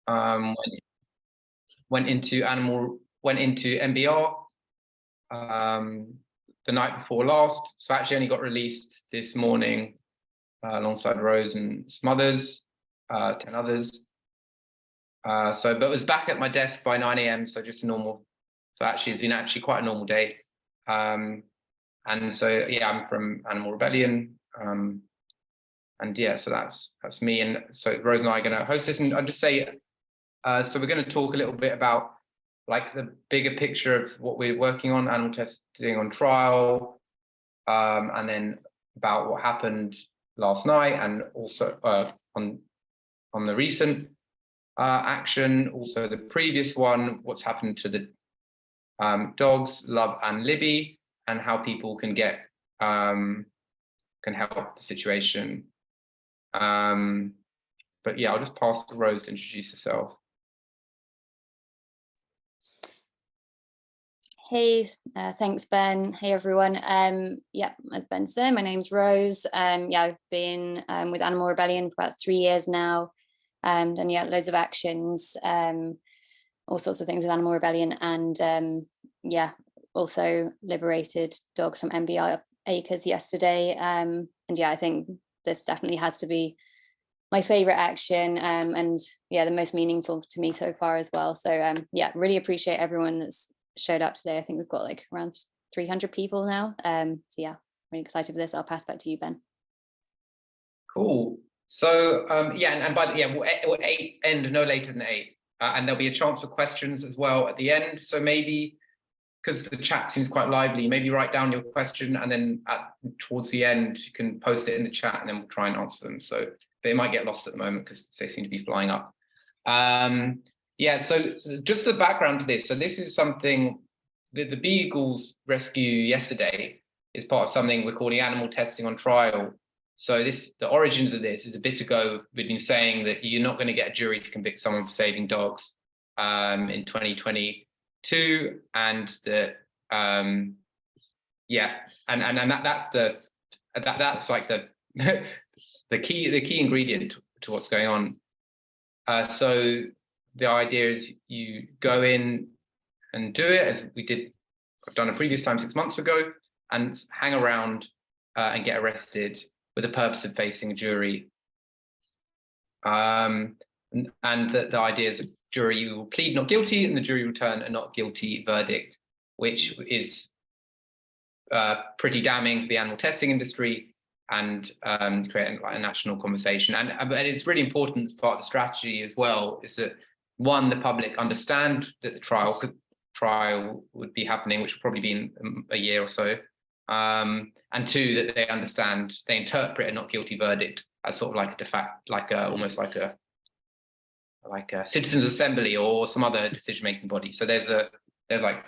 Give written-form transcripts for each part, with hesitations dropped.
Went into MBR the night before last. So actually only got released this morning alongside Rose and some others, 10 others. But was back at my desk by 9 a.m. So just a normal. So actually, it's been quite a normal day. And so yeah, I'm from Animal Rebellion. And yeah, so that's me. And so Rose and I are going to host this, and I'll just say, so we're going to talk a little bit about like the bigger picture of what we're working on, animal testing on trial, and then about what happened last night, and also on the recent action, also the previous one, what's happened to the dogs, Love and Libby, and how people can get can help the situation. But yeah, I'll just pass to Rose to introduce herself. Hey, thanks, Ben. Hey, everyone. Yeah, as Ben said, my name's Rose. Yeah, I've been with Animal Rebellion for about 3 years now. And yeah, loads of actions, all sorts of things with Animal Rebellion, and yeah, also liberated dogs from MBR Acres yesterday. And yeah, I think this definitely has to be my favorite action, and yeah, the most meaningful to me so far as well. So yeah, really appreciate everyone that's showed up today. I think we've got like around 300 people now. So yeah, really excited for this. I'll pass back to you, Ben. Cool. So yeah, and by the we'll end no later than 8, and there'll be a chance for questions as well at the end. So maybe, because the chat seems quite lively, maybe write down your question, and then towards the end you can post it in the chat, and then we'll try and answer them. So, but it might get lost at the moment because they seem to be flying up. Yeah, so just the background to this. So this is something that the Beagles rescue yesterday is part of something we're calling animal testing on trial. So the origins of this is a bit ago, we've been saying that you're not going to get a jury to convict someone for saving dogs in 2022, and that yeah, and that's like the the key ingredient to what's going on. So the idea is you go in and do it as I've done a previous time 6 months ago, and hang around and get arrested with the purpose of facing a jury. And the idea is a jury will plead not guilty, and the jury will return a not guilty verdict, which is pretty damning for the animal testing industry, and create a national conversation. And it's really important as part of the strategy as well, is that one, the public understand that the trial would be happening, which will probably be in a year or so, and two, that they interpret a not guilty verdict as sort of like a de facto, almost like a citizens' assembly or some other decision-making body. So there's like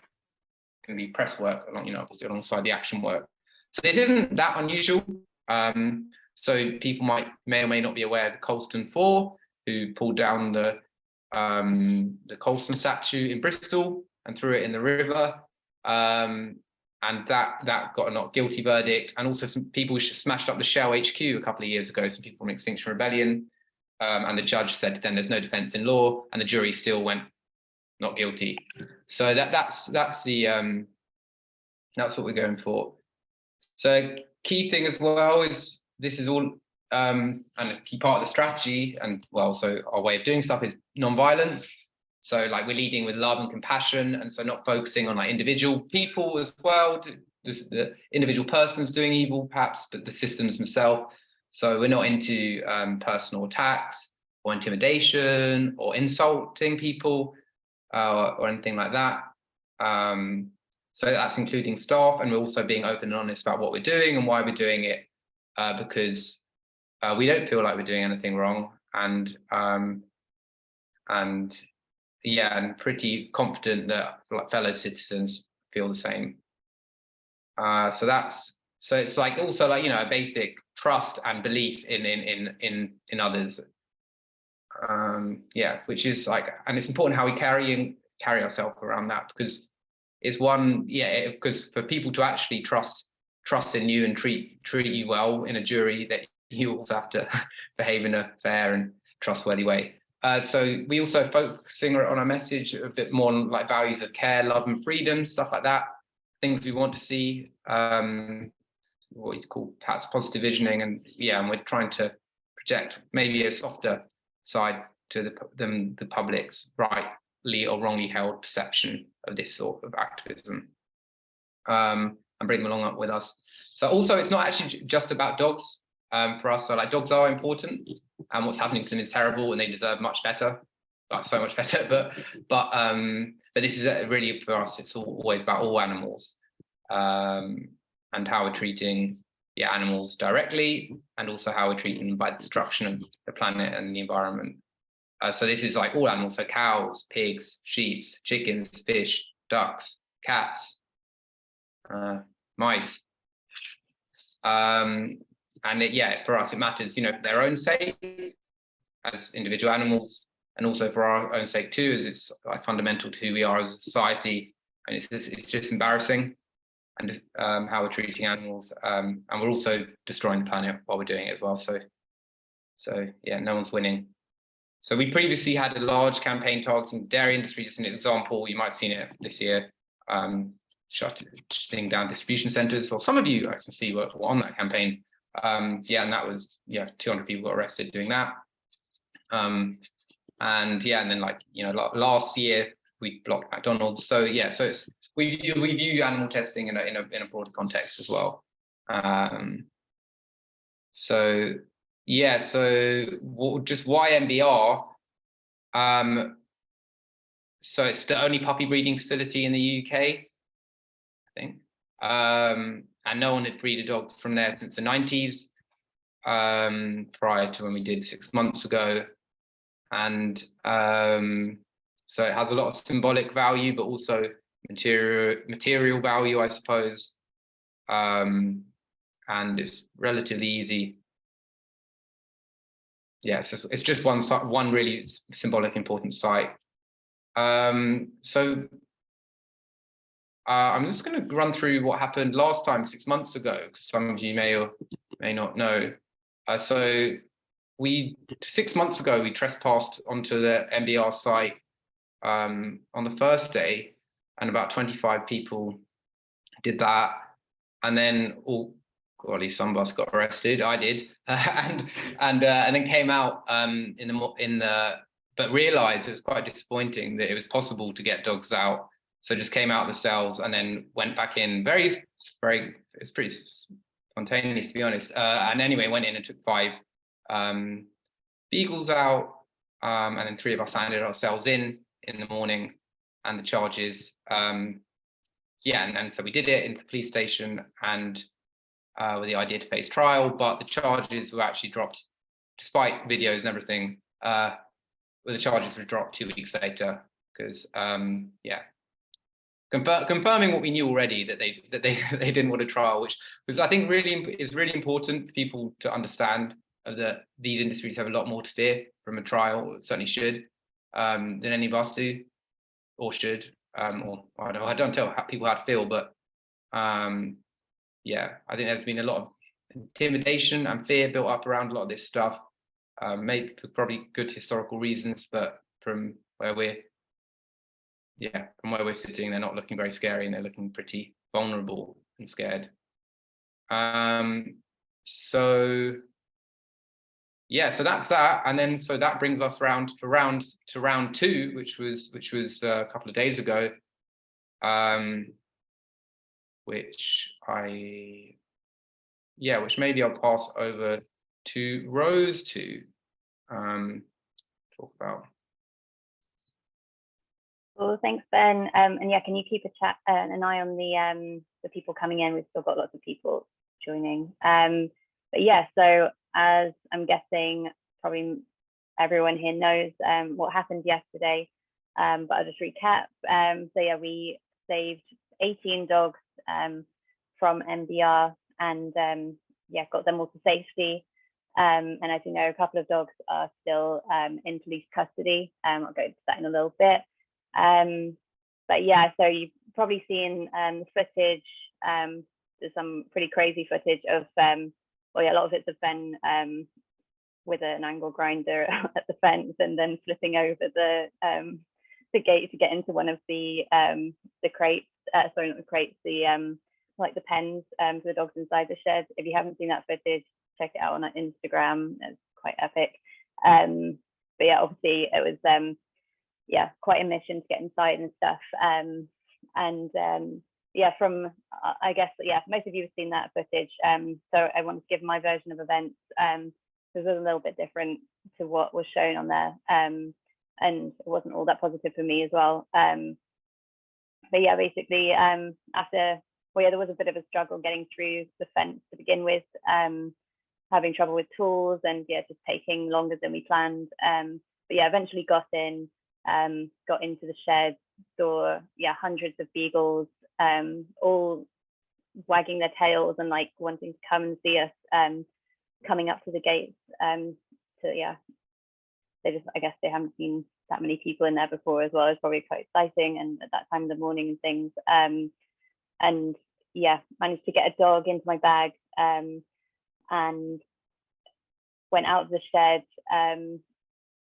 going to be press work, alongside the action work. So this isn't that unusual. So people may or may not be aware of the Colston 4, who pulled down the Colston statue in Bristol and threw it in the river, and that got a not guilty verdict. And also some people smashed up the Shell HQ a couple of years ago, some people from Extinction Rebellion, and the judge said then there's no defense in law, and the jury still went not guilty. So that's what we're going for. So key thing as well is this is all and a key part of the strategy, and well, so our way of doing stuff is non-violence. So like we're leading with love and compassion, and so not focusing on like individual people as well, the individual persons doing evil perhaps, but the systems themselves. So we're not into personal attacks or intimidation or insulting people or anything like that. So that's including staff, and we're also being open and honest about what we're doing and why we're doing it, because we don't feel like we're doing anything wrong, and yeah, and pretty confident that fellow citizens feel the same. So it's like also like, a basic trust and belief in others. Yeah, which is like, and it's important how we carry ourselves around that, because it's one, yeah, because for people to actually trust in you and treat you well in a jury, that you also have to behave in a fair and trustworthy way. So we also focusing on our message a bit more on like values of care, love and freedom, stuff like that, things we want to see, what you call perhaps positive visioning, and we're trying to project maybe a softer side to the public's rightly or wrongly held perception of this sort of activism, and bring them along with us. So also it's not actually just about dogs for us. So like dogs are important, and what's happening to them is terrible, and they deserve much better, so much better. But this is really for us. It's always about all animals, and how we're treating animals directly, and also how we're treating them by the destruction of the planet and the environment. So this is like all animals, so cows, pigs, sheep, chickens, fish, ducks, cats, mice. And for us, it matters, for their own sake as individual animals, and also for our own sake too, as it's like fundamental to who we are as a society. And it's just embarrassing, and how we're treating animals, and we're also destroying the planet while we're doing it as well. So no one's winning. So we previously had a large campaign targeting the dairy industry, just an example. You might have seen it this year, shutting down distribution centres. Well, some of you I can see were on that campaign. And that was 200 people got arrested doing that. And then last year we blocked McDonald's. So so we view animal testing in a broader context as well. So just why MBR? So it's the only puppy breeding facility in the UK, I think. And no one had breeded dogs from there since the 90s, prior to when we did 6 months ago. And so it has a lot of symbolic value, but also material value, I suppose. And it's relatively easy. It's just one really symbolic, important site. So I'm just going to run through what happened last time 6 months ago, because some of you may or may not know. So 6 months ago, we trespassed onto the MBR site on the first day, and about 25 people did that. And then at least some of us got arrested. I did, and then came out but realised it was quite disappointing that it was possible to get dogs out. So just came out of the cells and then went back in. It's pretty spontaneous, to be honest. And anyway, went in and took 5 beagles out, and then 3 of us handed ourselves in the morning, and the charges. And so we did it into the police station, and with the idea to face trial, but the charges were actually dropped, despite videos and everything. The charges were dropped 2 weeks later, because confirming what we knew already, that they didn't want a trial, which was, I think, is really important for people to understand that these industries have a lot more to fear from a trial, certainly should, than any of us do, or should, or I don't tell people how to feel, but I think there's been a lot of intimidation and fear built up around a lot of this stuff, maybe for probably good historical reasons, but from where we're sitting, they're not looking very scary, and they're looking pretty vulnerable and scared. So that's that, and then so that brings us round to round 2, which was a couple of days ago, which maybe I'll pass over to Rose to talk about. Well, thanks, Ben. And can you keep an eye on the people coming in? We've still got lots of people joining. So as I'm guessing, probably everyone here knows what happened yesterday, but I'll just recap. We saved 18 dogs from MBR, and got them all to safety. And as you know, a couple of dogs are still in police custody. I'll go into that in a little bit. So you've probably seen the footage. There's some pretty crazy footage of a lot of it's of Ben with an angle grinder at the fence, and then flipping over the gate to get into one of the crates. Sorry, not the crates. The like the pens for the dogs inside the shed. If you haven't seen that footage, check it out on Instagram. It's quite epic. But yeah, obviously it was yeah, quite a mission to get inside and stuff. Yeah, from I guess, yeah, most of you have seen that footage. So I want to give my version of events. It was a little bit different to what was shown on there. And it wasn't all that positive for me as well. But yeah, basically after, well, yeah, there was a bit of a struggle getting through the fence to begin with, having trouble with tools, and yeah, just taking longer than we planned. But yeah, eventually got in, got into the shed, saw, yeah, hundreds of beagles, all wagging their tails and like wanting to come and see us, coming up to the gates. So yeah, they just, I guess they haven't seen that many people in there before as well. It's probably quite exciting, and at that time of the morning and things. And yeah, managed to get a dog into my bag, and went out of the shed,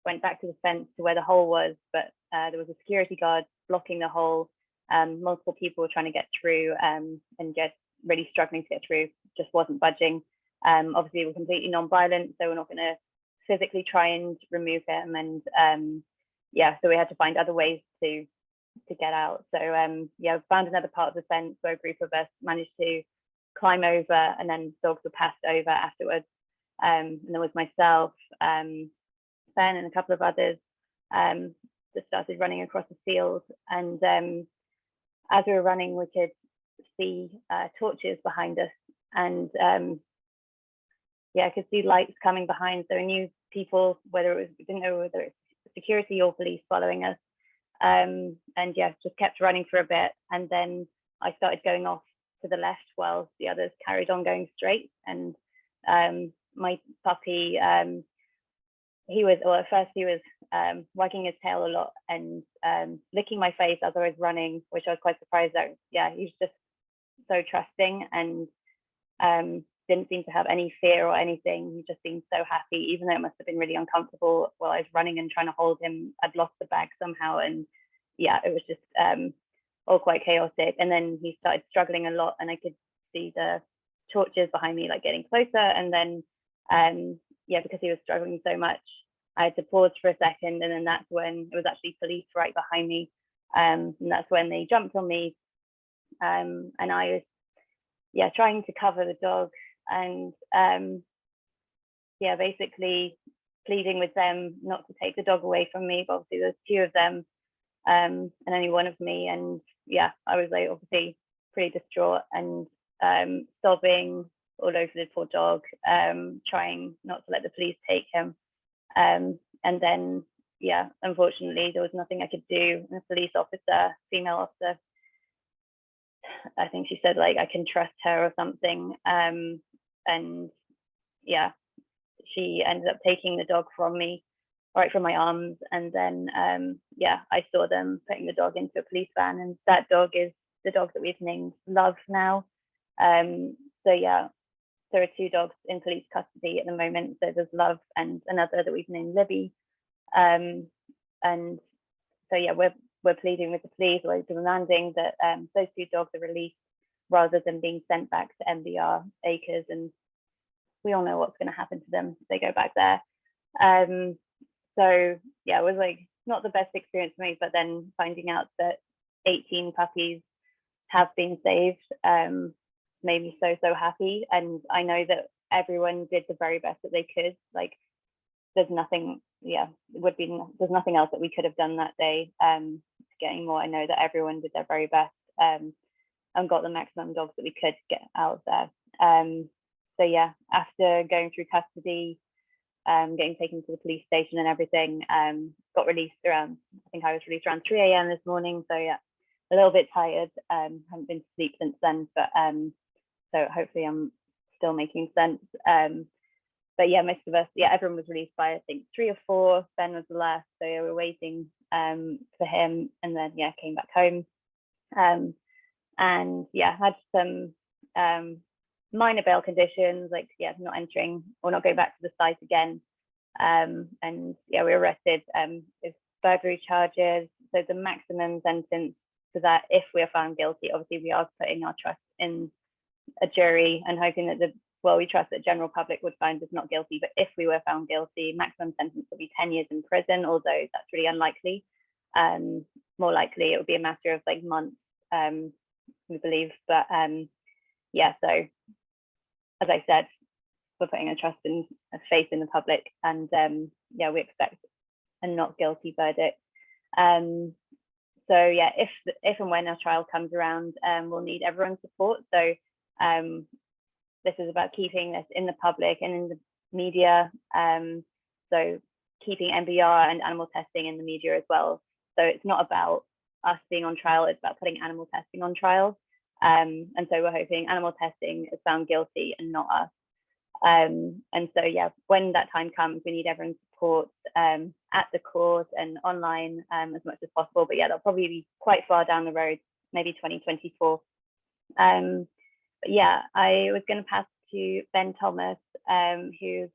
went back to the fence to where the hole was, but there was a security guard blocking the hole. Multiple people were trying to get through, and just really struggling to get through, just wasn't budging. Obviously we're completely non-violent, so we're not going to physically try and remove him, and yeah, so we had to find other ways to get out. So yeah, found another part of the fence where a group of us managed to climb over, and then dogs were passed over afterwards. And there was myself, Ben, and a couple of others that started running across the field. And as we were running, we could see torches behind us, and yeah, I could see lights coming behind. So I knew people, whether it was, we didn't know whether it's security or police following us. And yeah, just kept running for a bit, and then I started going off to the left while the others carried on going straight. And my puppy, he was, well, at first he was wagging his tail a lot and licking my face as I was running, which I was quite surprised at. Yeah, he was just so trusting, and didn't seem to have any fear or anything. He just seemed so happy, even though it must have been really uncomfortable while I was running and trying to hold him. I'd lost the bag somehow, and yeah, it was just all quite chaotic. And then he started struggling a lot, and I could see the torches behind me like getting closer. And then yeah, because he was struggling so much, I had to pause for a second, and then that's when it was actually police right behind me, and that's when they jumped on me, and I was, yeah, trying to cover the dog, and yeah, basically pleading with them not to take the dog away from me. But obviously there's two of them, and only one of me, and yeah, I was like obviously pretty distraught and sobbing all over the poor dog, trying not to let the police take him. And then yeah, unfortunately there was nothing I could do. And the police officer, female officer, I think she said like I can trust her or something, and yeah, she ended up taking the dog from me, right from my arms. And then yeah, I saw them putting the dog into a police van, and that dog is the dog that we've named Love now. So yeah, there are two dogs in police custody at the moment. So there's Love and another that we've named Libby. And so yeah, we're pleading with the police, or demanding that those two dogs are released rather than being sent back to MBR Acres. And we all know what's going to happen to them if they go back there. So yeah, it was like not the best experience for me, but then finding out that 18 puppies have been saved made me so happy. And I know that everyone did the very best that they could. Like there's nothing, yeah, there's nothing else that we could have done that day to get any more. I know that everyone did their very best and got the maximum dogs that we could get out of there. So yeah, after going through custody, getting taken to the police station and everything, got released around, I think I was released around 3 a.m. this morning. So yeah, a little bit tired, haven't been to sleep since then, but so hopefully I'm still making sense. But yeah, most of us, yeah, everyone was released by I think 3 or 4. Ben was the last, so yeah, we're waiting for him, and then yeah, came back home, and yeah, had some minor bail conditions, like yeah, not entering or not going back to the site again, And yeah, we were arrested with burglary charges. So the maximum sentence for that, if we are found guilty, obviously we are putting our trust in a jury and hoping that we trust that general public would find us not guilty. But if we were found guilty, maximum sentence would be 10 years in prison, although that's really unlikely. More likely it would be a matter of like months, we believe. But yeah, so as I said, we're putting a trust and a faith in the public, and yeah, we expect a not guilty verdict. So yeah, if and when our trial comes around, we'll need everyone's support. So this is about keeping this in the public and in the media. So keeping MBR and animal testing in the media as well. So it's not about us being on trial, it's about putting animal testing on trial. And so we're hoping animal testing is found guilty and not us. And so, yeah, when that time comes, we need everyone's support at the court and online as much as possible. But yeah, that'll probably be quite far down the road, maybe 2024. But yeah, I was going to pass to Ben Thomas, who's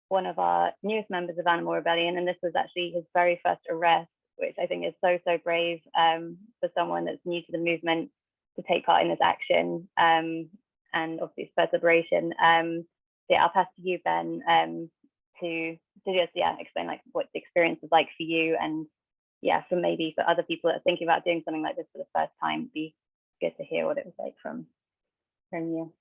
one of our newest members of Animal Rebellion. And this was actually his very first arrest, which I think is so, so brave for someone that's new to the movement to take part in this action. And obviously first liberation. Yeah, I'll pass to you, Ben, to just explain like what the experience was like for you, and yeah, for other people that are thinking about doing something like this for the first time, it'd be good to hear what it was like from you.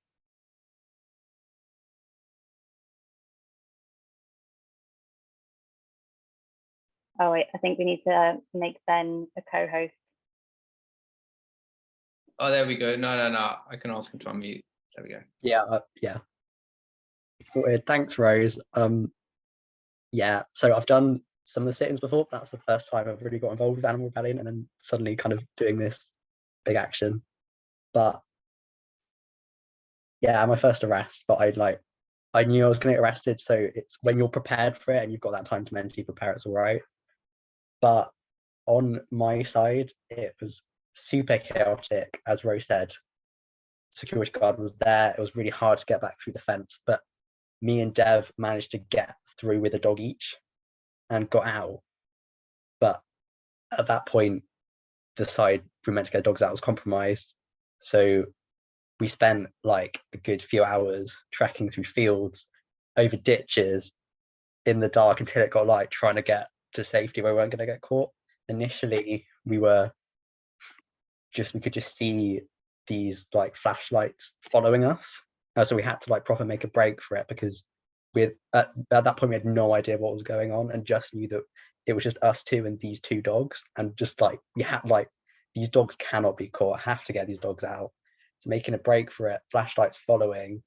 Oh wait, I think we need to make Ben a co-host. Oh, there we go. No, I can ask him to unmute. There we go. Yeah. Sorted. Thanks, Rose. Yeah, so I've done some of the sit-ins before. That's the first time I've really got involved with Animal Rebellion, and then suddenly kind of doing this big action. But yeah, my first arrest, but I knew I was going to get arrested, so it's when you're prepared for it and you've got that time to mentally prepare, it's all right. But on my side, it was super chaotic, as Rose said. Security guard was there. It was really hard to get back through the fence, but me and Dev managed to get through with a dog each and got out. But at that point, the side we meant to get dogs out was compromised. So we spent like a good few hours trekking through fields, over ditches, in the dark until it got light, trying to get to safety where we weren't going to get caught. Initially, we could just see these like flashlights following us. So we had to like proper make a break for it, because at that point we had no idea what was going on, and just knew that it was just us two and these two dogs, and just like we had like these dogs cannot be caught. I have to get these dogs out. So making a break for it, flashlights following,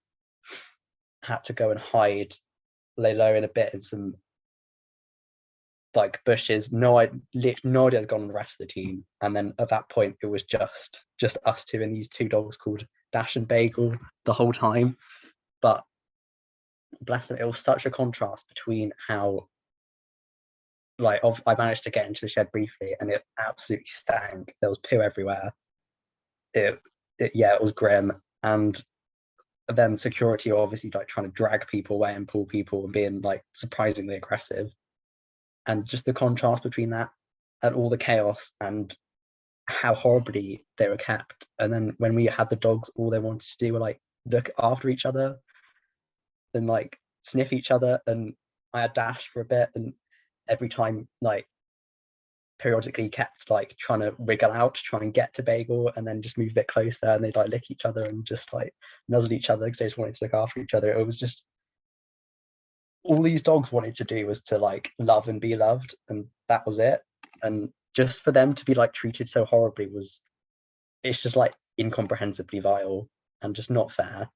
had to go and hide, lay low in a bit in some like bushes. No idea has gone on the rest of the team. And then at that point it was just us two and these two dogs called Dash and Beagle the whole time. But bless them, it was such a contrast between how I managed to get into the shed briefly and it absolutely stank. There was poo everywhere. It was grim. And then security obviously like trying to drag people away and pull people and being like surprisingly aggressive. And just the contrast between that and all the chaos and how horribly they were kept. And then when we had the dogs, all they wanted to do were like look after each other and like sniff each other. And I had Dash for a bit, and every time like periodically kept like trying to wriggle out to try and get to Beagle, and then just move a bit closer, and they'd like lick each other and just like nuzzle each other because they just wanted to look after each other. It was just all these dogs wanted to do was to like love and be loved, and that was it. And just for them to be like treated so horribly it's just like incomprehensibly vile and just not fair.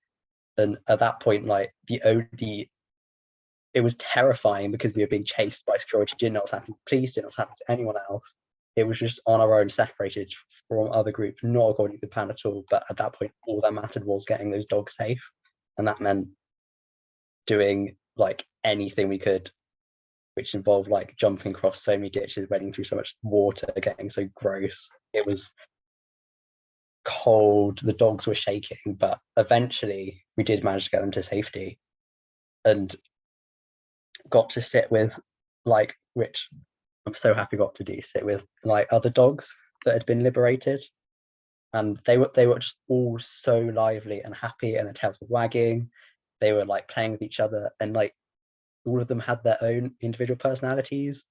And at that point, like it was terrifying because we were being chased by security, didn't know what's happening to police, didn't know what's happening to anyone else. It was just on our own, separated from other groups, not according to the plan at all. But at that point, all that mattered was getting those dogs safe, and that meant doing like anything we could, which involved like jumping across so many ditches, wading through so much water, getting so gross. It was cold, the dogs were shaking, but eventually we did manage to get them to safety. And got to sit with, like, which I'm so happy got to do, sit with like other dogs that had been liberated, and they were just all so lively and happy, and their tails were wagging. They were like playing with each other, and like all of them had their own individual personalities,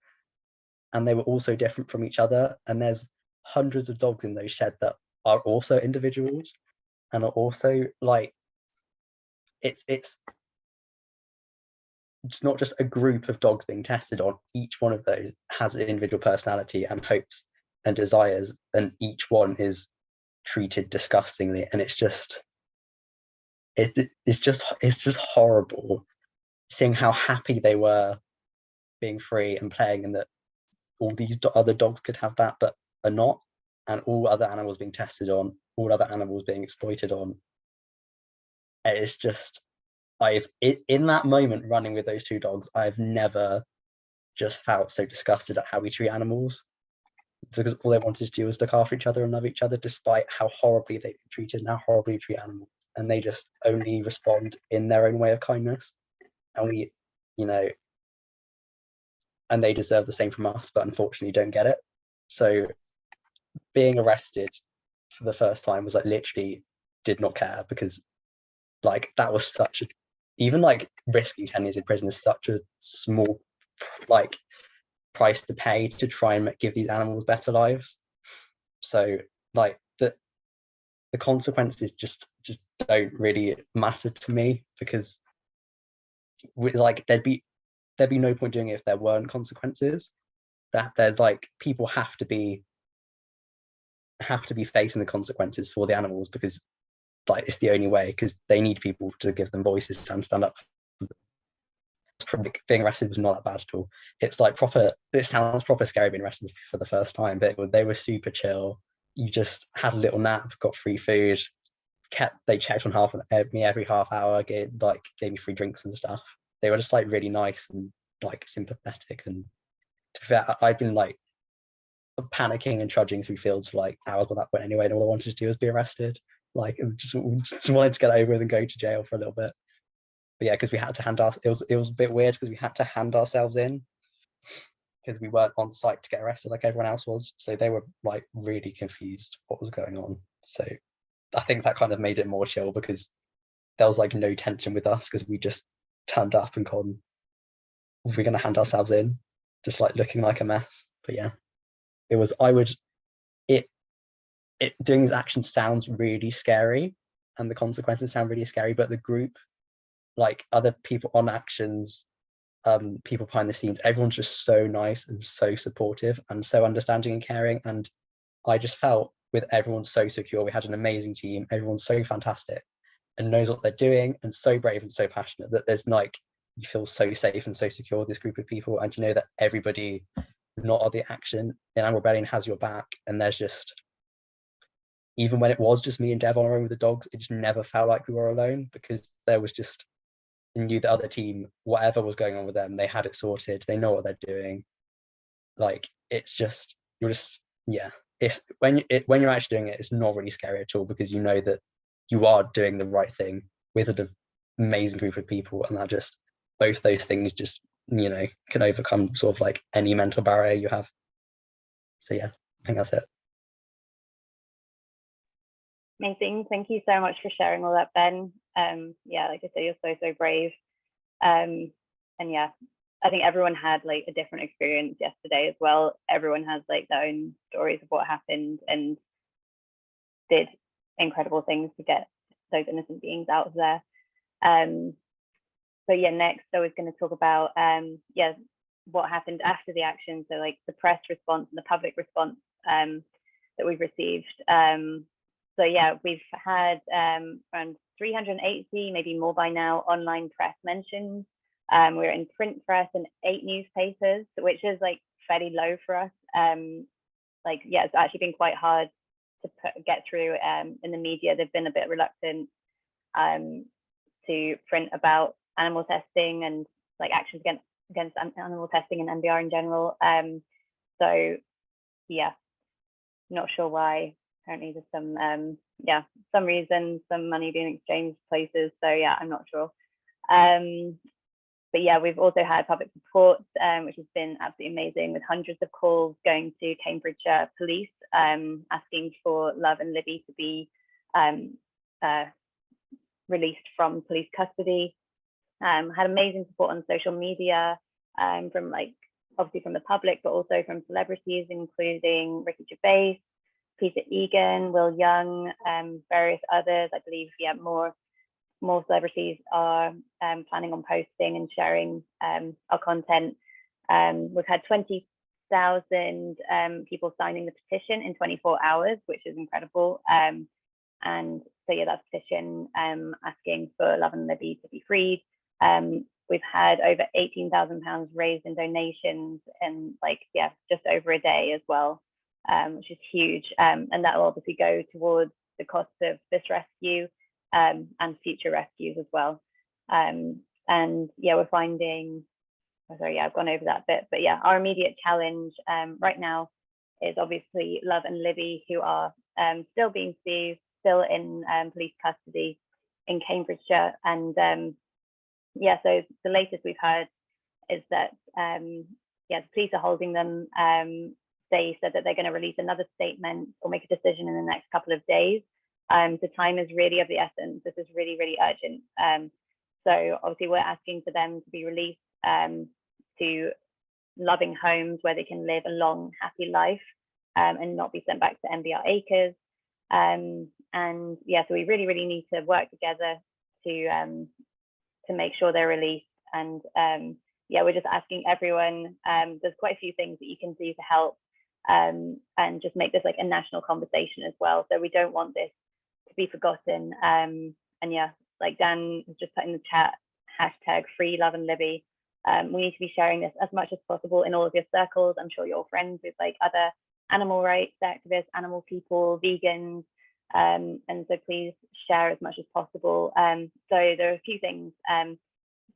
and they were also different from each other. And there's hundreds of dogs in those shed that are also individuals and are also like, it's not just a group of dogs being tested on. Each one of those has an individual personality and hopes and desires, and each one is treated disgustingly. And it's just horrible seeing how happy they were being free and playing, and that all these other dogs could have that but are not, and all other animals being tested on, all other animals being exploited on. It's just, in that moment running with those two dogs, I've never just felt so disgusted at how we treat animals, because all they wanted to do was look after each other and love each other, despite how horribly they've been treated and how horribly we treat animals. And they just only respond in their own way of kindness, and we, you know, and they deserve the same from us, but unfortunately don't get it. So being arrested for the first time was like, literally did not care, because like that was such a, even like risking 10 years in prison is such a small like price to pay to try and give these animals better lives. So like the consequences just don't really matter to me, because like there'd be no point doing it if there weren't consequences. That they're like, people have to be facing the consequences for the animals, because like it's the only way, because they need people to give them voices and stand up. Being arrested was not that bad at all. It's like proper, it sounds proper scary being arrested for the first time, but they were super chill. You just had a little nap, got free food, they checked on me every half hour, gave me free drinks and stuff. They were just like really nice and like sympathetic. And to be fair, I'd been like panicking and trudging through fields for like hours at that point anyway, and all I wanted to do was be arrested. Like just wanted to get over with and go to jail for a little bit. But yeah, because we had to it was a bit weird, because we had to hand ourselves in, because we weren't on site to get arrested like everyone else was. So they were like really confused what was going on. So I think that kind of made it more chill, because there was like no tension with us, because we just turned up and gone, we're going to hand ourselves in, just like looking like a mess. But yeah, it was, doing these actions sounds really scary, and the consequences sound really scary, but the group, like other people on actions, people behind the scenes, everyone's just so nice and so supportive and so understanding and caring. And I just felt with everyone so secure. We had an amazing team, everyone's so fantastic and knows what they're doing, and so brave and so passionate, that there's like, you feel so safe and so secure with this group of people, and you know that everybody not on the action in Animal Rebellion has your back. And there's just, even when it was just me and Dev on our own with the dogs, it just never felt like we were alone, because there was just, you knew the other team, whatever was going on with them, they had it sorted, they know what they're doing. Like it's just, yeah, it's when you're actually doing it, it's not really scary at all, because you know that you are doing the right thing with an amazing group of people, and that just, both those things just, you know, can overcome sort of like any mental barrier you have. So yeah, I think that's it. Amazing. Thank you so much for sharing all that, Ben. Yeah, like I say, you're so brave. And yeah, I think everyone had like a different experience yesterday as well. Everyone has like their own stories of what happened, and did incredible things to get those innocent beings out of there. So yeah, next I was going to talk about yeah, what happened after the action. So like the press response and the public response that we've received. So yeah, we've had around 380, maybe more by now, online press mentions. We're in print press and 8 newspapers, which is like fairly low for us. Like, yeah, it's actually been quite hard to get through in the media. They've been a bit reluctant to print about animal testing and like actions against animal testing and MBR in general. So yeah, not sure why. Apparently there's some yeah, some reason, some money being exchanged places. So yeah, I'm not sure. But yeah, we've also had public support, which has been absolutely amazing, with hundreds of calls going to Cambridgeshire Police, asking for Love and Libby to be released from police custody. Had amazing support on social media, from obviously from the public, but also from celebrities, including Ricky Gervais, Peter Egan, Will Young, various others. I believe, yeah, more celebrities are planning on posting and sharing our content. We've had 20,000 people signing the petition in 24 hours, which is incredible. And so yeah, that's a petition asking for Love and Libby to be freed. We've had over £18,000 raised in donations in just over a day as well, which is huge. And that will obviously go towards the cost of this rescue and future rescues as well. And yeah, we're finding, sorry, yeah, I've gone over that bit, but yeah, our immediate challenge right now is obviously Love and Libby, who are still being sued, still in police custody in Cambridgeshire. And yeah, so the latest we've heard is that yeah, the police are holding them. They said that they're going to release another statement or make a decision in the next couple of days. The time is really of the essence. This is really, really urgent. So obviously we're asking for them to be released to loving homes where they can live a long, happy life and not be sent back to MBR Acres. And yeah, so we really, really need to work together to make sure they're released. And yeah, we're just asking everyone, there's quite a few things that you can do to help and just make this like a national conversation as well. So we don't want this to be forgotten. And yeah, like Dan has just put in the chat, hashtag free Love and Libby. We need to be sharing this as much as possible in all of your circles. I'm sure you're friends with like other animal rights activists, animal people, vegans. And so please share as much as possible. So there are a few things.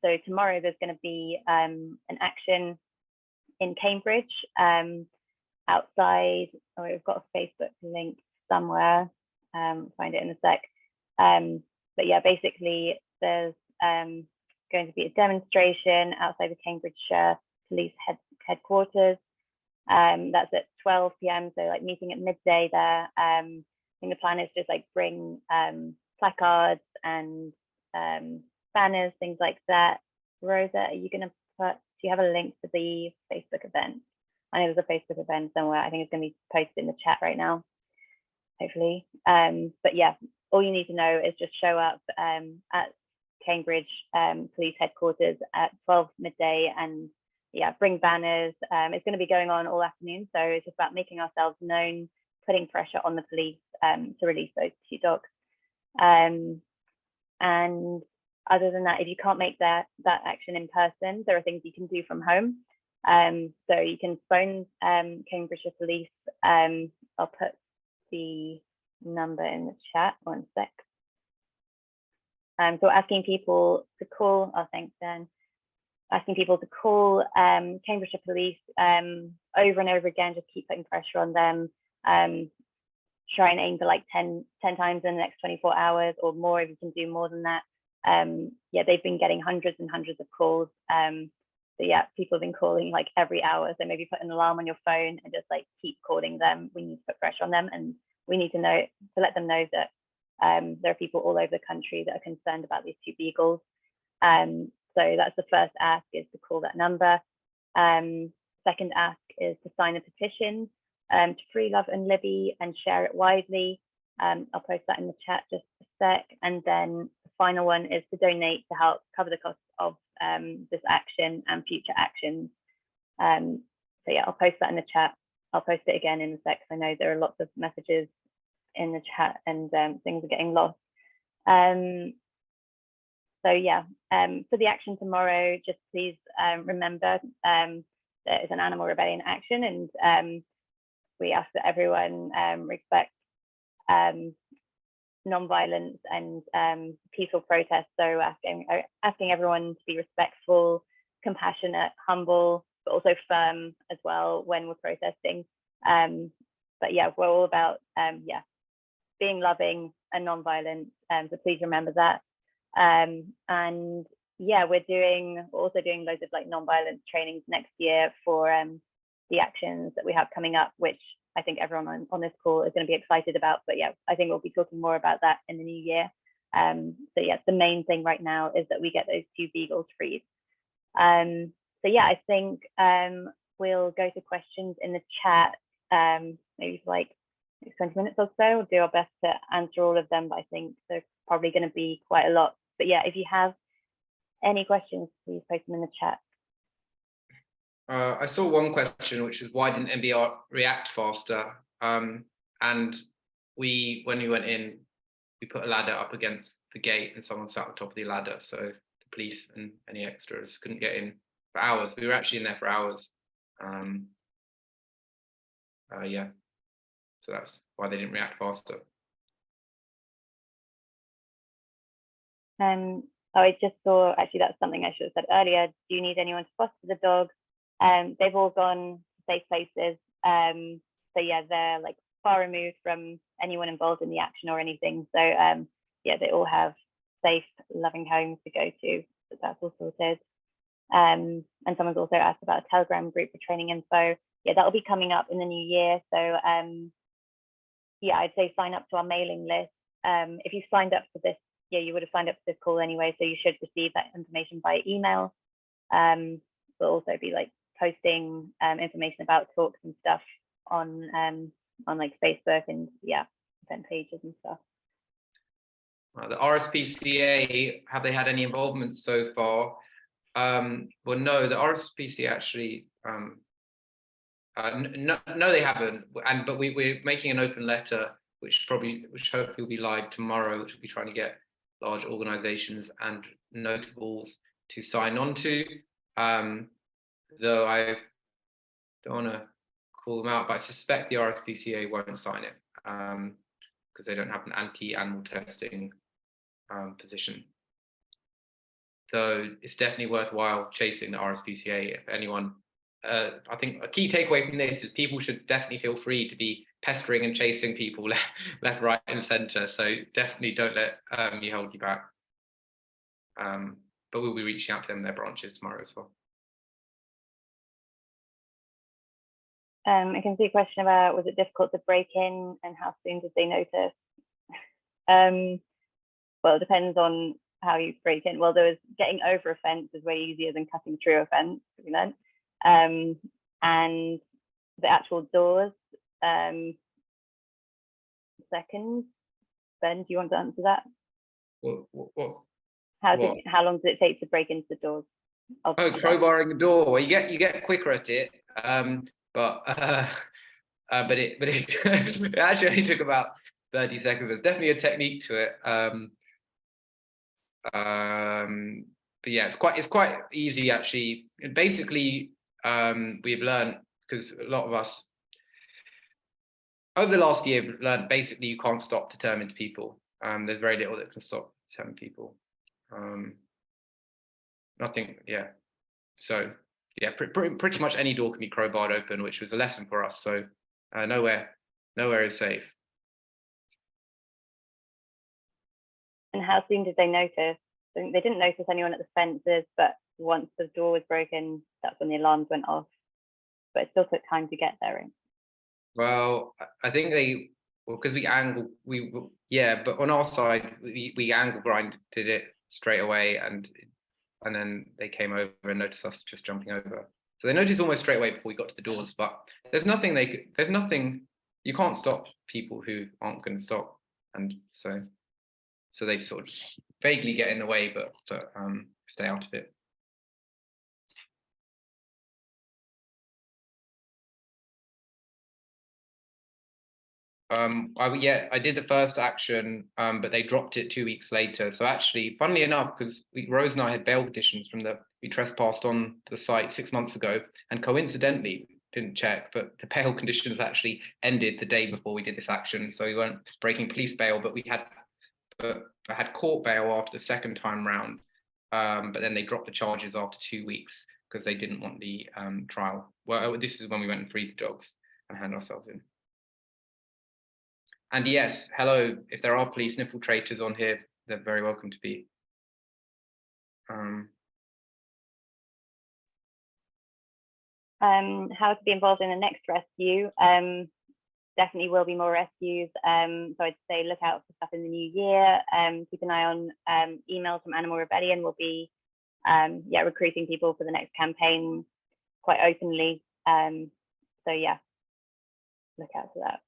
So tomorrow there's going to be an action in Cambridge outside. Oh, we've got a Facebook link somewhere. Find it in a sec. But yeah, basically there's going to be a demonstration outside the Cambridgeshire Police headquarters. That's at 12 p.m. So like meeting at midday there. I think the plan is just like bring placards and banners, things like that. Rosa, are you going to do you have a link to the Facebook event? I know there's a Facebook event somewhere. I think it's going to be posted in the chat right now, hopefully. But yeah, all you need to know is just show up at Cambridge Police headquarters at 12 midday and yeah, bring banners. It's going to be going on all afternoon. So it's just about making ourselves known, putting pressure on the police to release those 2 dogs. And other than that, if you can't make that action in person, there are things you can do from home. So you can phone Cambridgeshire Police. I'll put the number in the chat, 1 sec. So asking people to call, oh thanks Dan, asking people to call Cambridgeshire Police over and over again, just keep putting pressure on them. Try and aim for like 10 times in the next 24 hours or more if you can do more than that. Yeah, they've been getting hundreds and hundreds of calls. So yeah, people have been calling like every hour. So maybe put an alarm on your phone and just like keep calling them. We need to put pressure on them, and we need to let them know that there are people all over the country that are concerned about these 2 beagles. So that's the first ask, is to call that number. Second ask is to sign a petition to free Love and Libby and share it widely. I'll post that in the chat just a sec. And then the final one is to donate to help cover the cost of this action and future actions. So yeah, I'll post that in the chat. I'll post it again in a sec, because I know there are lots of messages in the chat and things are getting lost. So yeah, for the action tomorrow, just please remember there is an animal rebellion action, and we ask that everyone respect non-violence and peaceful protest. So asking everyone to be respectful, compassionate, humble, but also firm as well when we're protesting. But yeah, we're all about yeah, being loving and non-violent. So please remember that. And yeah, we're also doing loads of like non-violence trainings next year for the actions that we have coming up, which I think everyone on this call is going to be excited about. But yeah, I think we'll be talking more about that in the new year. So yes, the main thing right now is that we get those 2 beagles freed. So yeah, I think we'll go to questions in the chat, maybe for like 20 minutes or so. We'll do our best to answer all of them, but I think there's probably going to be quite a lot. But yeah, if you have any questions, please post them in the chat. I saw one question, which was why didn't MBR react faster? And when we went in, we put a ladder up against the gate and someone sat on top of the ladder. So the police and any extras couldn't get in for hours. We were actually in there for hours. Yeah, so that's why they didn't react faster. Oh, I just saw, actually, that's something I should have said earlier. Do you need anyone to foster the dog? They've all gone to safe places. So yeah, they're like far removed from anyone involved in the action or anything. So yeah, they all have safe, loving homes to go to. So that's all sorted. And someone's also asked about a Telegram group for training info. Yeah, that'll be coming up in the new year. So yeah, I'd say sign up to our mailing list. If you signed up for this, yeah, you would have signed up for this call anyway, so you should receive that information by email. We'll also be like posting information about talks and stuff on like Facebook and yeah, event pages and stuff. The RSPCA, have they had any involvement so far? Well, no, the RSPCA actually, no, they haven't. But we're making an open letter, which hopefully will be live tomorrow, which will be trying to get large organizations and notables to sign on to. Though I don't want to call them out, but I suspect the RSPCA won't sign it because they don't have an anti-animal testing position. So it's definitely worthwhile chasing the RSPCA if anyone. I think a key takeaway from this is people should definitely feel free to be pestering and chasing people left, right, and centre. So definitely don't let me hold you back. But we'll be reaching out to them in their branches tomorrow as well. I can see a question about, was it difficult to break in and how soon did they notice? Well, it depends on how you break in. Well, there was getting over a fence is way easier than cutting through a fence, you know? And the actual doors, seconds. Ben, do you want to answer that? What? How long did it take to break into the doors? Oh, crowbarring the door. Well, you get quicker at it, but it actually only took about 30 seconds. There's definitely a technique to it. But yeah, it's quite easy actually. And basically, we've learned, because a lot of us over the last year we've learned basically you can't stop determined people. There's very little that can stop determined people. Nothing, yeah. So yeah, pretty much any door can be crowbarred open, which was a lesson for us. So nowhere is safe. And how soon did they notice? They didn't notice anyone at the fences, but once the door was broken, that's when the alarms went off. But it still took time to get there. Well, I think because we angle, but on our side, we angle grinded it straight away, and then they came over and noticed us just jumping over. So they noticed almost straight away before we got to the doors. But there's nothing you can't stop people who aren't going to stop, and so they sort of vaguely get in the way, but stay out of it. I did the first action, but they dropped it 2 weeks later. So actually, funnily enough, because Rose and I had bail petitions we trespassed on the site 6 months ago, and coincidentally, didn't check, but the bail conditions actually ended the day before we did this action. So we weren't breaking police bail, but I had court bail after the second time round. But then they dropped the charges after 2 weeks because they didn't want the trial. Well, this is when we went and freed the dogs and handed ourselves in. And yes, hello, if there are police infiltrators on here, they're very welcome to be. How to be involved in the next rescue. Definitely will be more rescues. So I'd say look out for stuff in the new year. Keep an eye on emails from Animal Rebellion. We'll be recruiting people for the next campaign quite openly. So yeah, look out for that.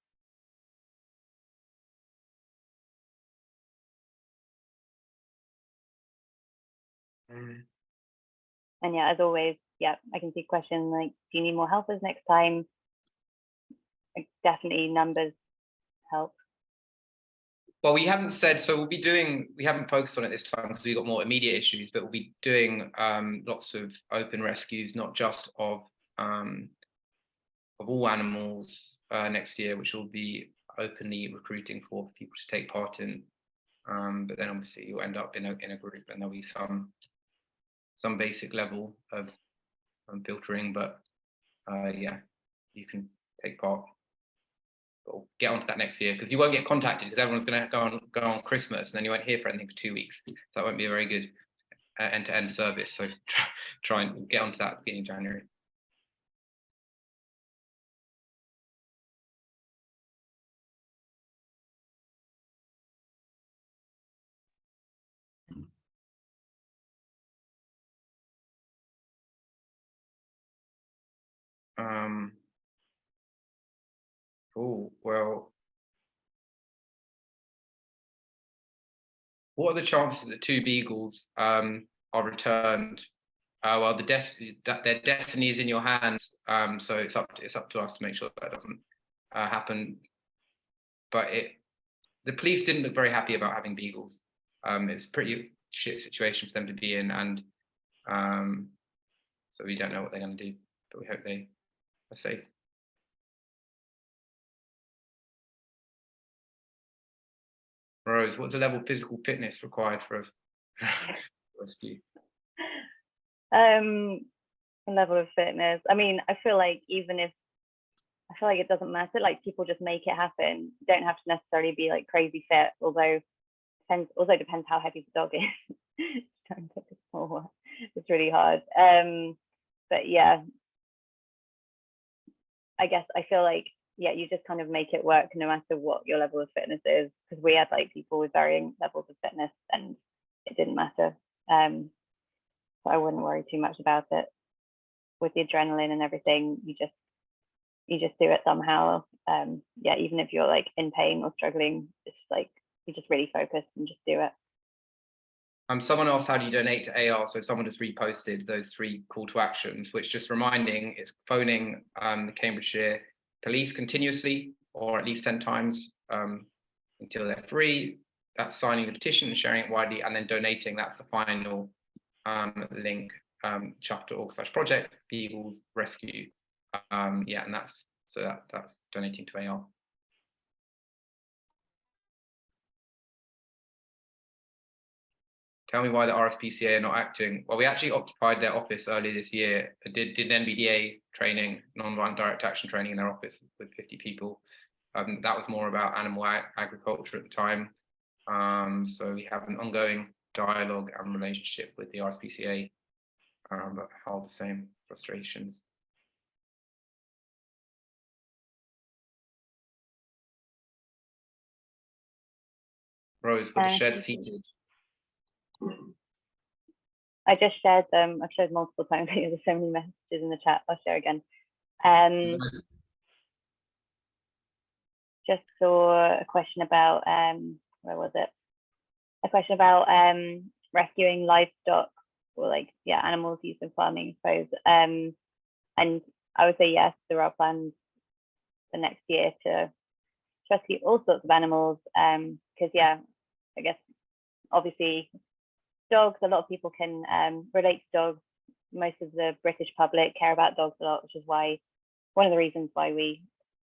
And yeah, as always, yeah, I can see a question like, do you need more helpers next time? Definitely numbers help. Well, we haven't said, so we haven't focused on it this time because we've got more immediate issues, but we'll be doing lots of open rescues, not just of all animals next year, which will be openly recruiting for people to take part in. But then obviously you'll end up in a group and there'll be some basic level of filtering, but yeah, you can take part. We'll get onto that next year because you won't get contacted because everyone's going to go on Christmas and then you won't hear for anything for 2 weeks. So that won't be a very good end-to-end service. So try and get onto that at the beginning of January. Oh, well, what are the chances that the 2 beagles are returned? Well, their destiny is in your hands, so it's up to us to make sure that doesn't happen. But the police didn't look very happy about having beagles. It's a pretty shit situation for them to be in, and so we don't know what they're going to do, but we hope they are safe. Rose, what's the level of physical fitness required for a rescue? Level of fitness. I mean, I feel like it doesn't matter. Like people just make it happen. You don't have to necessarily be like crazy fit, although depends how heavy the dog is. It's really hard. But yeah, I guess I feel like, yeah, you just kind of make it work no matter what your level of fitness is, because we had like people with varying levels of fitness and it didn't matter. So I wouldn't worry too much about it. With the adrenaline and everything, you just do it somehow. Yeah, even if you're like in pain or struggling, it's like you just really focus and just do it. Someone asked how do you donate to AR, so someone just reposted those 3 call to actions, which just reminding it's phoning the Cambridgeshire police continuously, or at least 10 times until they're free. That's signing the petition and sharing it widely, and then donating. That's the final link, chuff.org/project Beagles Rescue. Yeah, and that's donating to AR. Tell me why the RSPCA are not acting. Well, we actually occupied their office earlier this year. Did NBDA training, non-violent direct action training in their office with 50 people. That was more about animal agriculture at the time. So we have an ongoing dialogue and relationship with the RSPCA, but hold the same frustrations. Rose, got the sheds heated. I just shared them. I've shared multiple times. There's so many messages in the chat. I'll share again. Just saw a question about where was it? A question about rescuing livestock, or like, yeah, animals used in farming, I suppose. And I would say yes, there are plans for next year to rescue all sorts of animals. Because yeah, I guess obviously dogs, a lot of people can relate to dogs. Most of the British public care about dogs a lot, which is why one of the reasons why we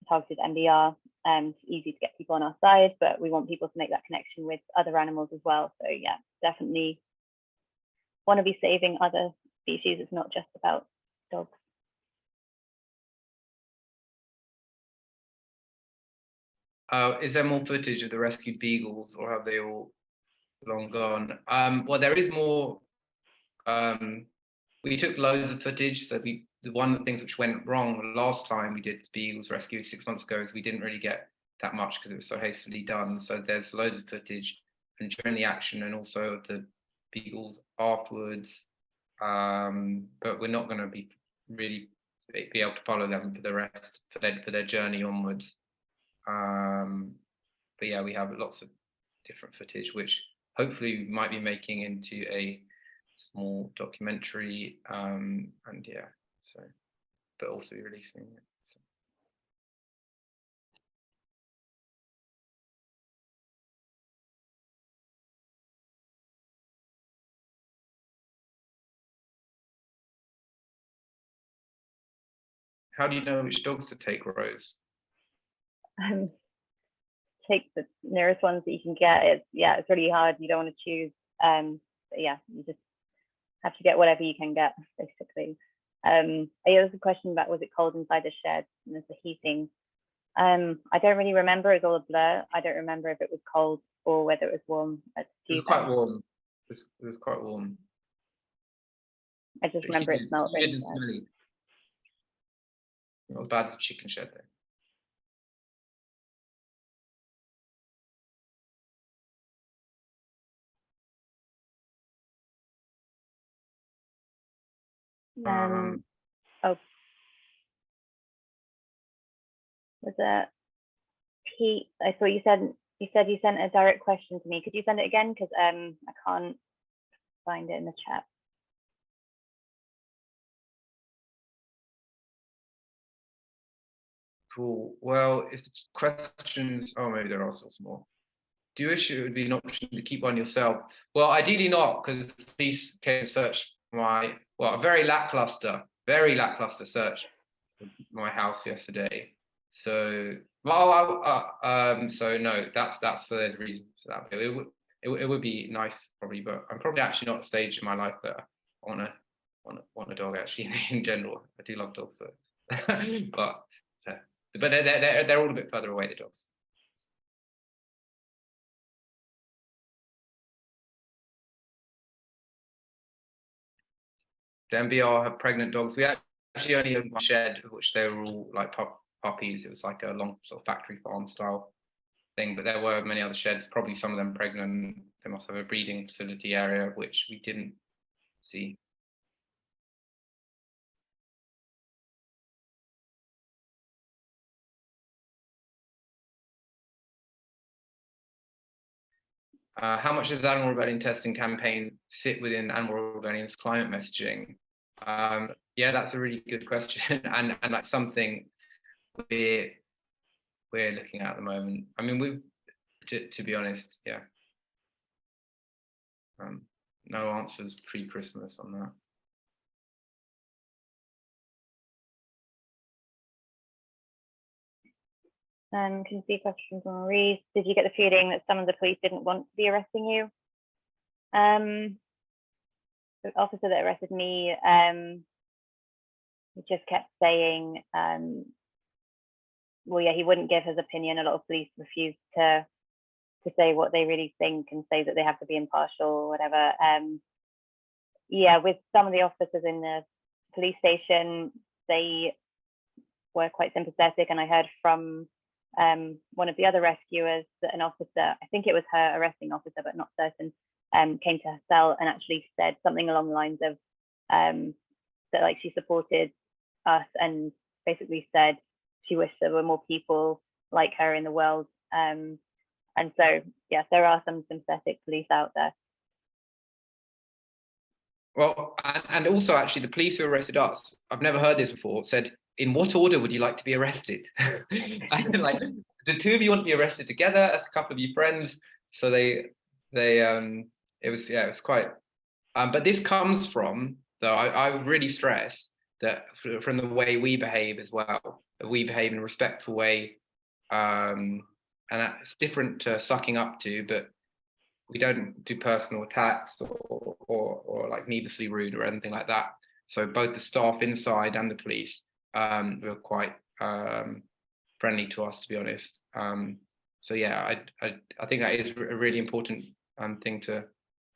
targeted MBR. It's easy to get people on our side, but we want people to make that connection with other animals as well. So yeah, definitely want to be saving other species. It's not just about dogs. Is there more footage of the rescued beagles, or have they all long gone? Well, there is more we took loads of footage. So one of the things which went wrong last time we did Beagles rescue 6 months ago is we didn't really get that much because it was so hastily done. So there's loads of footage and during the action and also the Beagles afterwards. But we're not going to be really be able to follow them for the rest for their journey onwards. But yeah, we have lots of different footage which hopefully we might be making into a small documentary, and yeah, so but also releasing it. So. How do you know which dogs to take, Rose? Take the nearest ones that you can get. It's really hard. You don't want to choose. But yeah, you just have to get whatever you can get, basically. There's a question about, was it cold inside the shed? And there's the heating. I don't really remember. It was all a blur. I don't remember if it was cold or whether it was warm. It was quite warm. It was quite warm. I just remember it smelled really bad. Smelly. Not as bad as a chicken shed though. Was that Pete? I thought you said you sent a direct question to me. Could you send it again? Because I can't find it in the chat. Cool. Well, if the questions, oh, maybe there are still some more. Do you wish it would be an option to keep one yourself? Well, ideally not, because the police came and searched a very lackluster search of my house yesterday. So, so no, that's there's a reason for that. It would be nice probably, but I'm probably actually not at a stage in my life that I want a dog actually in general. I do love dogs, so. but they're all a bit further away, the dogs. The MBR have pregnant dogs. We actually only had one shed, which they were all like puppies. It was like a long sort of factory farm style thing, but there were many other sheds, probably some of them pregnant. They must have a breeding facility area, which we didn't see. How much does the Animal Rebellion testing campaign sit within Animal Rebellion's climate messaging? Yeah, that's a really good question, and like something we're looking at the moment. I mean, to be honest, yeah. No answers pre-Christmas on that. Can you see questions on Reese? Did you get the feeling that some of the police didn't want to be arresting you? The officer that arrested me, he just kept saying, well, yeah, he wouldn't give his opinion. A lot of police refused to say what they really think and say that they have to be impartial or whatever. Yeah, with some of the officers in the police station, they were quite sympathetic, and I heard from one of the other rescuers that an officer, I think it was her arresting officer, but not certain, came to her cell and actually said something along the lines of that like she supported us and basically said she wished there were more people like her in the world. And so, yes, there are some sympathetic police out there. Well, and also actually the police who arrested us, I've never heard this before, said, in what order would you like to be arrested? And like, the two of you want to be arrested together as a couple of you friends. So it was quite, but this comes from, though I would really stress that from the way we behave as well, that we behave in a respectful way. And that's different to sucking up to, but we don't do personal attacks or like needlessly rude or anything like that. So both the staff inside and the police were quite friendly to us, to be honest. So yeah, I think that is a really important thing to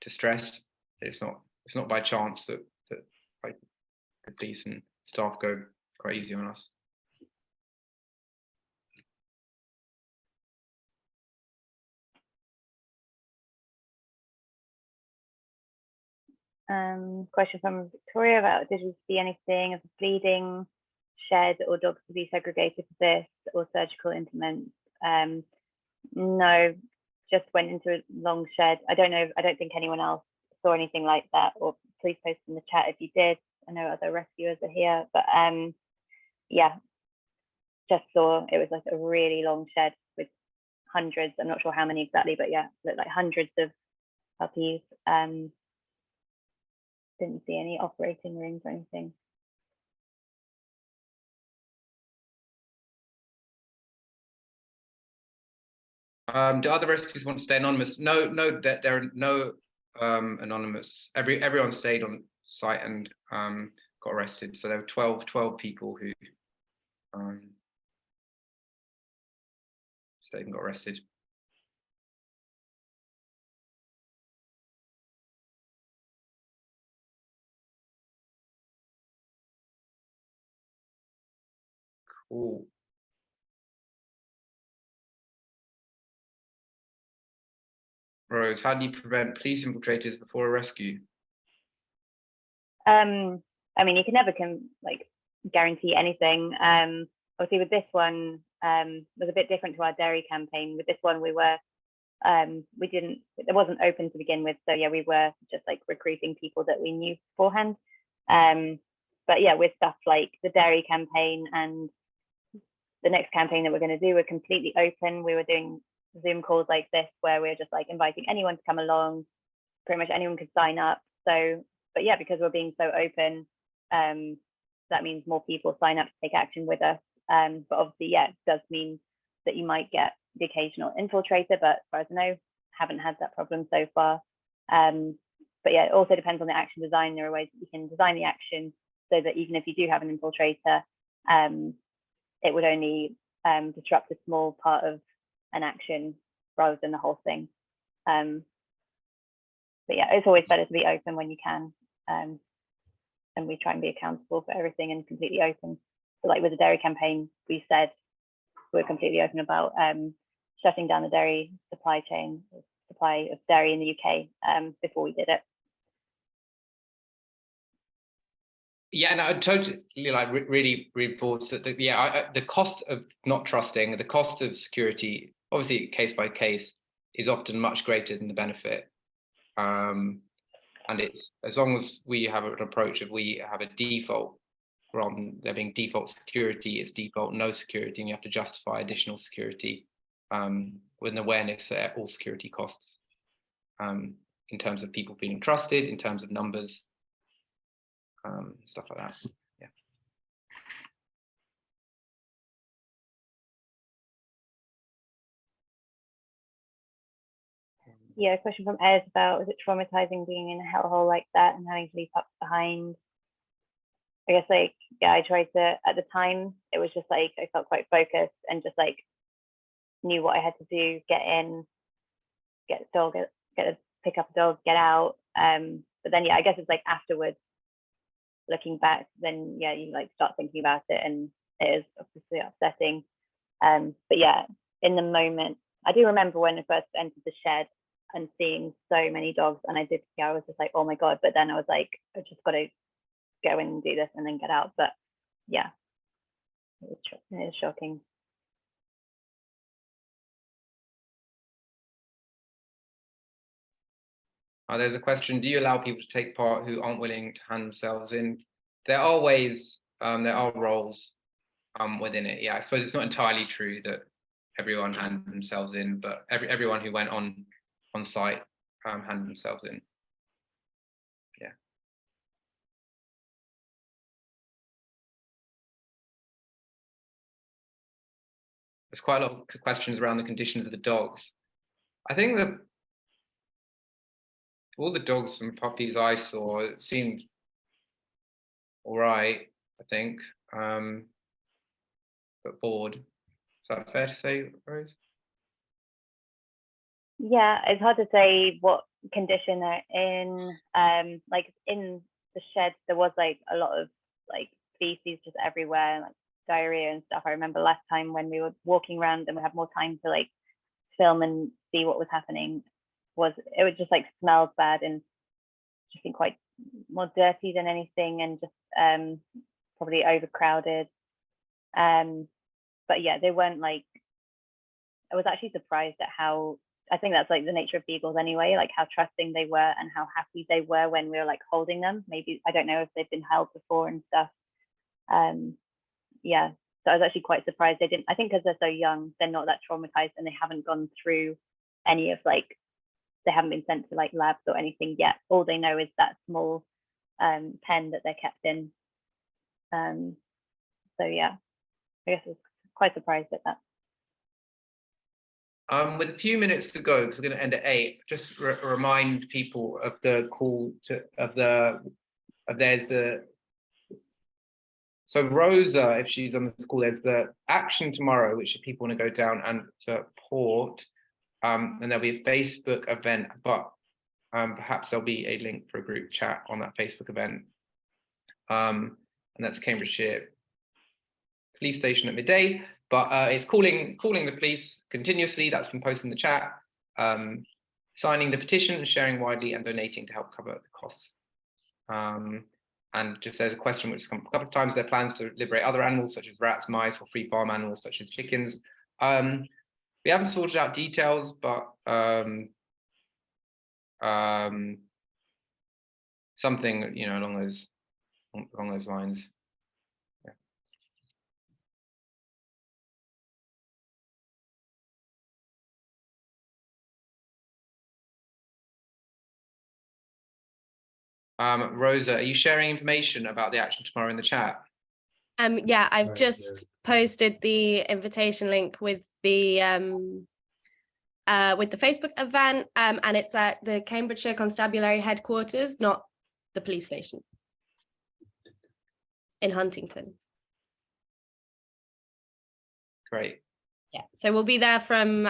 stress. It's not it's not by chance that like the police and staff go quite easy on us. Question from Victoria about, did we see anything of the bleeding shed or dogs to be segregated for this or surgical implements? No, just went into a long shed. I don't know, I don't think anyone else saw anything like that, or please post in the chat if you did. I know other rescuers are here, but yeah, just saw it was like a really long shed with hundreds, I'm not sure how many exactly, but yeah, looked like hundreds of puppies. Didn't see any operating rooms or anything. Do other rescues want to stay anonymous? No, that there are no anonymous. Everyone stayed on site and got arrested. So there were 12 people who stayed and got arrested. Cool. Rose, how do you prevent police infiltrators before a rescue? I mean, you can never guarantee anything. Obviously with this one, was a bit different to our dairy campaign. With this one, we were, it wasn't open to begin with. So yeah, we were just like recruiting people that we knew beforehand. But yeah, with stuff like the dairy campaign and the next campaign that we're going to do, we're completely open. We were doing Zoom calls like this where we're just like inviting anyone to come along. Pretty much anyone could sign up. So, but yeah, because we're being so open, that means more people sign up to take action with us. But obviously, yeah, it does mean that you might get the occasional infiltrator, but as far as I know, haven't had that problem so far. But yeah, it also depends on the action design. There are ways that you can design the action so that even if you do have an infiltrator, it would only disrupt a small part of an action rather than the whole thing. But yeah, it's always better to be open when you can. And we try and be accountable for everything and completely open. So like with the dairy campaign, we said we're completely open about shutting down the dairy supply chain, supply of dairy in the UK before we did it. Yeah, and I totally like really reinforce that. The cost of not trusting, the cost of security, obviously case by case, is often much greater than the benefit. And it's as long as we have an approach of we have a default, rather than there being default security, it's default no security, and you have to justify additional security with an awareness that all security costs, in terms of people feeling trusted, in terms of numbers. Stuff like that. Yeah. Yeah, a question from Ed about, is it traumatizing being in a hellhole like that and having to leave pups behind? I guess like, yeah, I tried to, at the time, it was just like, I felt quite focused and just like knew what I had to do, get in, get a dog, pick up a dog, get out. But then, yeah, I guess it's like afterwards, looking back, then yeah, you like start thinking about it and it is obviously upsetting. But yeah, in the moment, I do remember when I first entered the shed and seeing so many dogs, and I was just like, oh my God, but then I was like, I've just got to go in and do this and then get out. But yeah, it is shocking. There's a question, do you allow people to take part who aren't willing to hand themselves in? There are ways, there are roles within it. Yeah, I suppose it's not entirely true that everyone handed themselves in, but everyone who went on site handed themselves in. Yeah. There's quite a lot of questions around the conditions of the dogs. I think that all the dogs and puppies I saw seemed all right, I think, but bored. Is that fair to say, Rose? Yeah, it's hard to say what condition they're in. Like in the sheds, there was like a lot of like feces just everywhere, like diarrhea and stuff. I remember last time when we were walking around and we had more time to like film and see what was happening, it was just like smelled bad and just think quite more dirty than anything, and just probably overcrowded. But yeah, they weren't like, I was actually surprised at how, I think that's like the nature of beagles anyway, like how trusting they were and how happy they were when we were like holding them. Maybe, I don't know if they've been held before and stuff. Yeah, so I was actually quite surprised they didn't, I think because they're so young, they're not that traumatized and they haven't gone through any of like, they haven't been sent to like labs or anything yet. All they know is that small pen that they're kept in. So yeah, I guess I was quite surprised at that. With a few minutes to go, because we're going to end at 8, just remind people of the call to so Rosa, if she's on the call, there's the action tomorrow, which if people want to go down and support, and there'll be a Facebook event, but perhaps there'll be a link for a group chat on that Facebook event, and that's Cambridgeshire Police Station at midday. But it's calling the police continuously. That's been posted in the chat. Signing the petition and sharing widely and donating to help cover the costs. And just there's a question which has come up a couple of times. There are plans to liberate other animals such as rats, mice, or free farm animals such as chickens. We haven't sorted out details, but something, you know, along those lines. Rosa, are you sharing information about the action tomorrow in the chat? Yeah, I've just posted the invitation link with the Facebook event, and it's at the Cambridgeshire Constabulary headquarters, not the police station in Huntington. Great. Yeah, so we'll be there from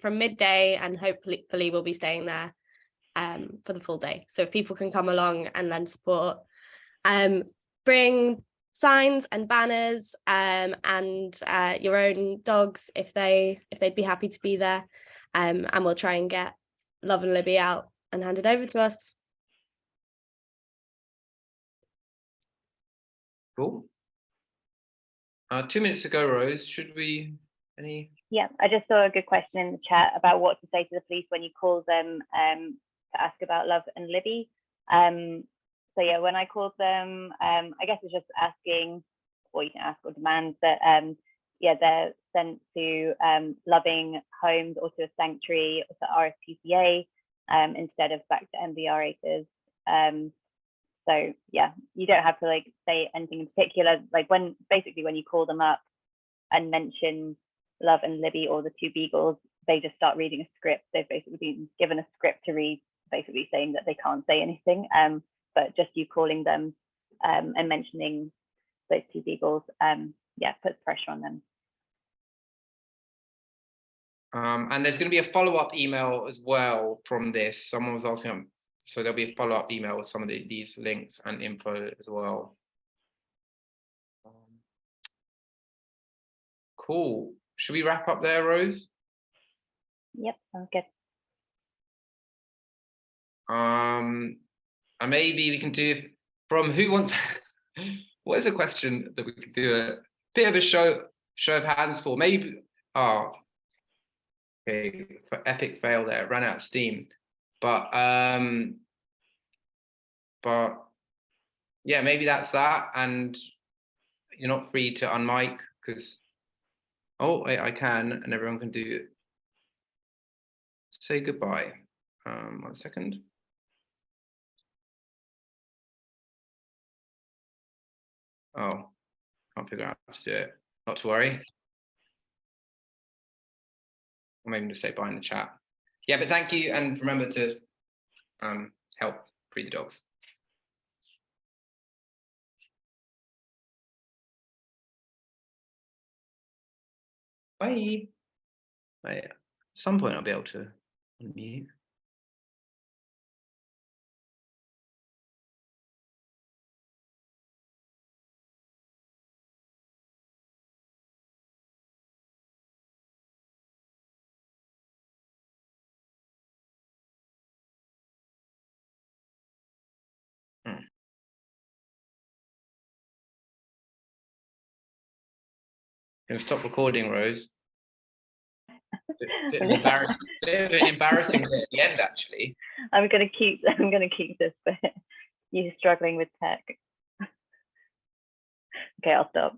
midday, and hopefully we'll be staying there for the full day. So if people can come along and lend support, bring signs and banners, and your own dogs if they'd be happy to be there, and we'll try and get Love and Libby out and hand it over to us. Cool. 2 minutes to go, Rose. Should we Yeah, I just saw a good question in the chat about what to say to the police when you call them to ask about Love and Libby. So yeah, when I called them, I guess it's just asking, or you can ask or demand that yeah, they're sent to loving homes or to a sanctuary or to RSPCA instead of back to MBR Acres. So yeah, you don't have to like say anything in particular. Like when you call them up and mention Love and Libby or the 2 Beagles, they just start reading a script. They've basically been given a script to read, basically saying that they can't say anything. But just you calling them and mentioning those 2 Beagles, yeah, puts pressure on them. and there's going to be a follow-up email as well from this. Someone was asking, so there'll be a follow-up email with some of these links and info as well. Cool. Should we wrap up there, Rose? Yep, sounds good. And maybe we can do from who wants. What is a question that we could do a bit of a show of hands for? Maybe. Oh, okay. For epic fail there, ran out of steam. But yeah, maybe that's that. And you're not free to unmic because. Oh, I can, and everyone can do. Say goodbye. 1 second. Oh, can't figure out how to do it. Not to worry. Or maybe just say bye in the chat. Yeah, but thank you, and remember to help free the dogs. Bye. At some point I'll be able to Unmute. Gonna stop recording, Rose. Bit of an embarrassing bit at the end, actually. I'm gonna keep this bit. You struggling with tech. Okay, I'll stop.